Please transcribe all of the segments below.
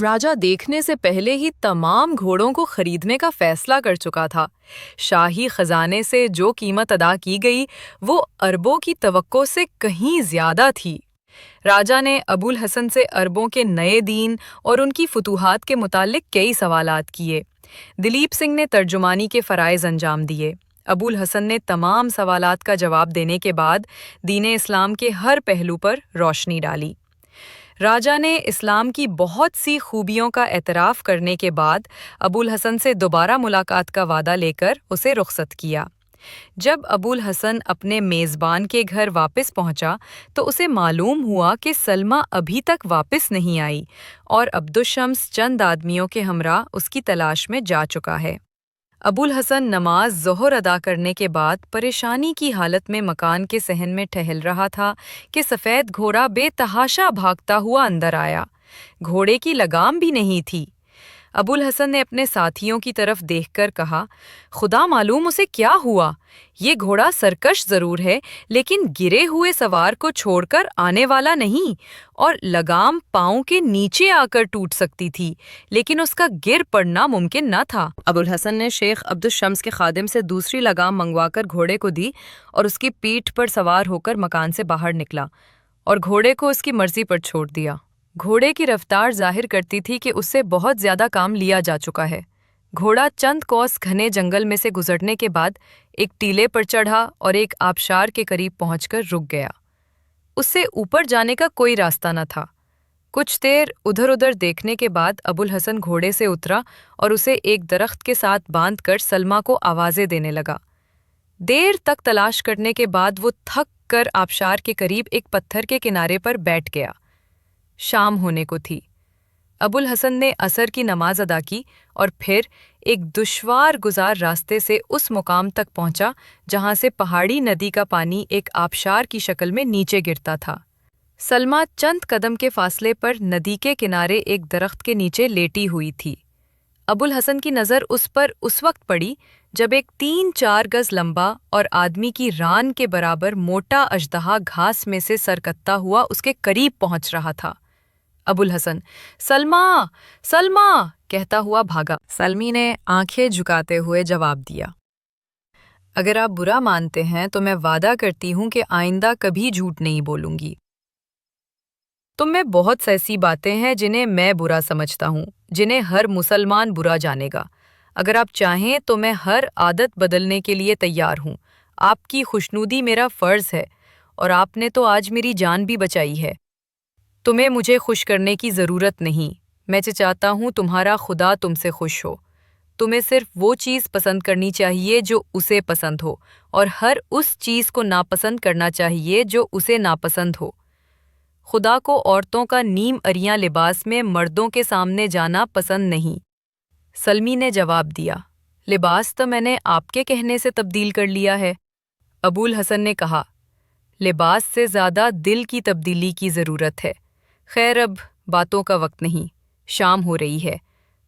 راجا دیکھنے سے پہلے ہی تمام گھوڑوں کو خریدنے کا فیصلہ کر چکا تھا۔ شاہی خزانے سے جو قیمت ادا کی گئی وہ اربوں کی توقع سے کہیں زیادہ تھی۔ راجا نے ابو الحسن سے عربوں کے نئے دین اور ان کی فتوحات کے متعلق کئی سوالات کیے۔ دلیپ سنگھ نے ترجمانی کے فرائض انجام دیے۔ ابو الحسن نے تمام سوالات کا جواب دینے کے بعد دین اسلام کے ہر پہلو پر روشنی ڈالی۔ راجا نے اسلام کی بہت سی خوبیوں کا اعتراف کرنے کے بعد ابو الحسن سے دوبارہ ملاقات کا وعدہ لے کر اسے رخصت کیا۔ جب ابو الحسن اپنے میزبان کے گھر واپس پہنچا تو اسے معلوم ہوا کہ سلمیٰ ابھی تک واپس نہیں آئی اور عبدالشمس چند آدمیوں کے ہمراہ اس کی تلاش میں جا چکا ہے۔ ابو الحسن نماز ظہر ادا کرنے کے بعد پریشانی کی حالت میں مکان کے صحن میں ٹہل رہا تھا کہ سفید گھوڑا بے تحاشا بھاگتا ہوا اندر آیا۔ گھوڑے کی لگام بھی نہیں تھی۔ ابو الحسن نے اپنے ساتھیوں کی طرف دیکھ کر کہا، خدا معلوم اسے کیا ہوا۔ یہ گھوڑا سرکش ضرور ہے لیکن گرے ہوئے سوار کو چھوڑ کر آنے والا نہیں، اور لگام پاؤں کے نیچے آ کر ٹوٹ سکتی تھی لیکن اس کا گر پڑنا ممکن نہ تھا۔ ابو الحسن نے شیخ عبدالشمس کے خادم سے دوسری لگام منگوا کر گھوڑے کو دی اور اس کی پیٹھ پر سوار ہو کر مکان سے باہر نکلا اور گھوڑے کو اس کی مرضی پر چھوڑ دیا۔ گھوڑے کی رفتار ظاہر کرتی تھی کہ اس سے بہت زیادہ کام لیا جا چکا ہے۔ گھوڑا چند کوس گھنے جنگل میں سے گزرنے کے بعد ایک ٹیلے پر چڑھا اور ایک آبشار کے قریب پہنچ کر رک گیا۔ اس سے اوپر جانے کا کوئی راستہ نہ تھا۔ کچھ دیر ادھر ادھر دیکھنے کے بعد ابو الحسن گھوڑے سے اترا اور اسے ایک درخت کے ساتھ باندھ کر سلمیٰ کو آوازیں دینے لگا۔ دیر تک تلاش کرنے کے بعد وہ تھک کر آبشار کے قریب ایک پتھر کے کنارے پر بیٹھ گیا۔ شام ہونے کو تھی۔ ابو الحسن نے عصر کی نماز ادا کی اور پھر ایک دشوار گزار راستے سے اس مقام تک پہنچا جہاں سے پہاڑی ندی کا پانی ایک آبشار کی شکل میں نیچے گرتا تھا۔ سلمیٰ چند قدم کے فاصلے پر ندی کے کنارے ایک درخت کے نیچے لیٹی ہوئی تھی۔ ابو الحسن کی نظر اس پر اس وقت پڑی جب ایک 3-4 گز لمبا اور آدمی کی ران کے برابر موٹا اژدہا گھاس میں سے سرکتا ہوا اس کے قریب پہنچ رہا تھا۔ ابو الحسن سلمیٰ سلمیٰ کہتا ہوا بھاگا۔ سلمی نے آنکھیں جھکاتے ہوئے جواب دیا، اگر آپ برا مانتے ہیں تو میں وعدہ کرتی ہوں کہ آئندہ کبھی جھوٹ نہیں بولوں گی۔ تم میں بہت سی ایسی باتیں ہیں جنہیں میں برا سمجھتا ہوں، جنہیں ہر مسلمان برا جانے گا۔ اگر آپ چاہیں تو میں ہر عادت بدلنے کے لیے تیار ہوں۔ آپ کی خوشنودی میرا فرض ہے اور آپ نے تو آج میری جان بھی بچائی ہے۔ تمہیں مجھے خوش کرنے کی ضرورت نہیں، میں چاہتا ہوں تمہارا خدا تم سے خوش ہو۔ تمہیں صرف وہ چیز پسند کرنی چاہیے جو اسے پسند ہو اور ہر اس چیز کو ناپسند کرنا چاہیے جو اسے ناپسند ہو۔ خدا کو عورتوں کا نیم عریاں لباس میں مردوں کے سامنے جانا پسند نہیں۔ سلمی نے جواب دیا، لباس تو میں نے آپ کے کہنے سے تبدیل کر لیا ہے۔ ابو الحسن نے کہا، لباس سے زیادہ دل کی تبدیلی کی ضرورت ہے۔ خیر اب باتوں کا وقت نہیں، شام ہو رہی ہے،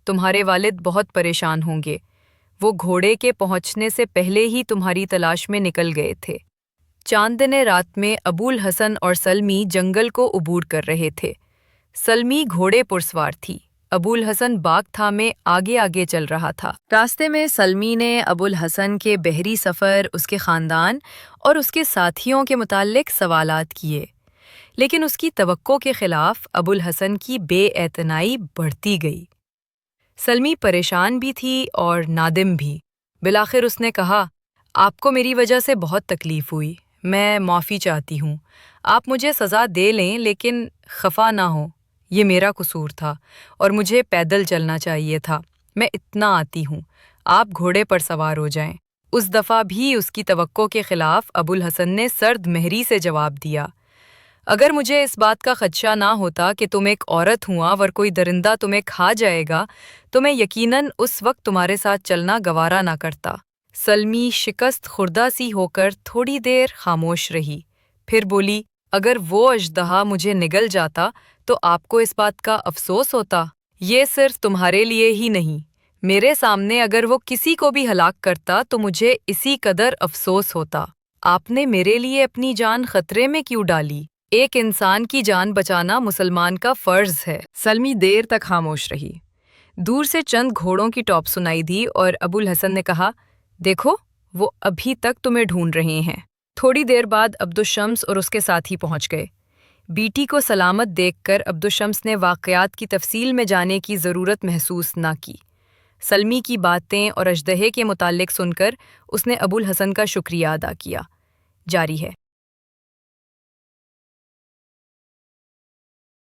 تمہارے والد بہت پریشان ہوں گے، وہ گھوڑے کے پہنچنے سے پہلے ہی تمہاری تلاش میں نکل گئے تھے۔ چاندنے رات میں ابو الحسن اور سلمی جنگل کو عبور کر رہے تھے۔ سلمی گھوڑے پر سوار تھی، ابو الحسن باغ تھامے آگے آگے چل رہا تھا۔ راستے میں سلمی نے ابو الحسن کے بحری سفر، اس کے خاندان اور اس کے ساتھیوں کے متعلق سوالات کیے، لیکن اس کی توقع کے خلاف ابو الحسن کی بے اعتنائی بڑھتی گئی۔ سلمی پریشان بھی تھی اور نادم بھی۔ بالآخر اس نے کہا، آپ کو میری وجہ سے بہت تکلیف ہوئی، میں معافی چاہتی ہوں۔ آپ مجھے سزا دے لیں لیکن خفا نہ ہو، یہ میرا قصور تھا اور مجھے پیدل چلنا چاہیے تھا۔ میں اتنا آتی ہوں، آپ گھوڑے پر سوار ہو جائیں۔ اس دفعہ بھی اس کی توقع کے خلاف ابو الحسن نے سرد مہری سے جواب دیا، اگر مجھے اس بات کا خدشہ نہ ہوتا کہ تم ایک عورت ہوا اور کوئی درندہ تمہیں کھا جائے گا تو میں یقیناً اس وقت تمہارے ساتھ چلنا گوارا نہ کرتا۔ سلمی شکست خوردہ سی ہو کر تھوڑی دیر خاموش رہی، پھر بولی، اگر وہ اژدہا مجھے نگل جاتا تو آپ کو اس بات کا افسوس ہوتا؟ یہ صرف تمہارے لیے ہی نہیں، میرے سامنے اگر وہ کسی کو بھی ہلاک کرتا تو مجھے اسی قدر افسوس ہوتا۔ آپ نے میرے لیے اپنی جان خطرے میں کیوں ڈالی؟ ایک انسان کی جان بچانا مسلمان کا فرض ہے۔ سلمی دیر تک خاموش رہی۔ دور سے چند گھوڑوں کی ٹاپ سنائی دی اور ابو الحسن نے کہا، دیکھو وہ ابھی تک تمہیں ڈھونڈ رہے ہیں۔ تھوڑی دیر بعد عبدالشمس اور اس کے ساتھی پہنچ گئے۔ بیٹی کو سلامت دیکھ کر عبدالشمس نے واقعات کی تفصیل میں جانے کی ضرورت محسوس نہ کی۔ سلمی کی باتیں اور اژدہے کے متعلق سن کر اس نے ابو الحسن کا شکریہ ادا کیا۔ جاری ہے۔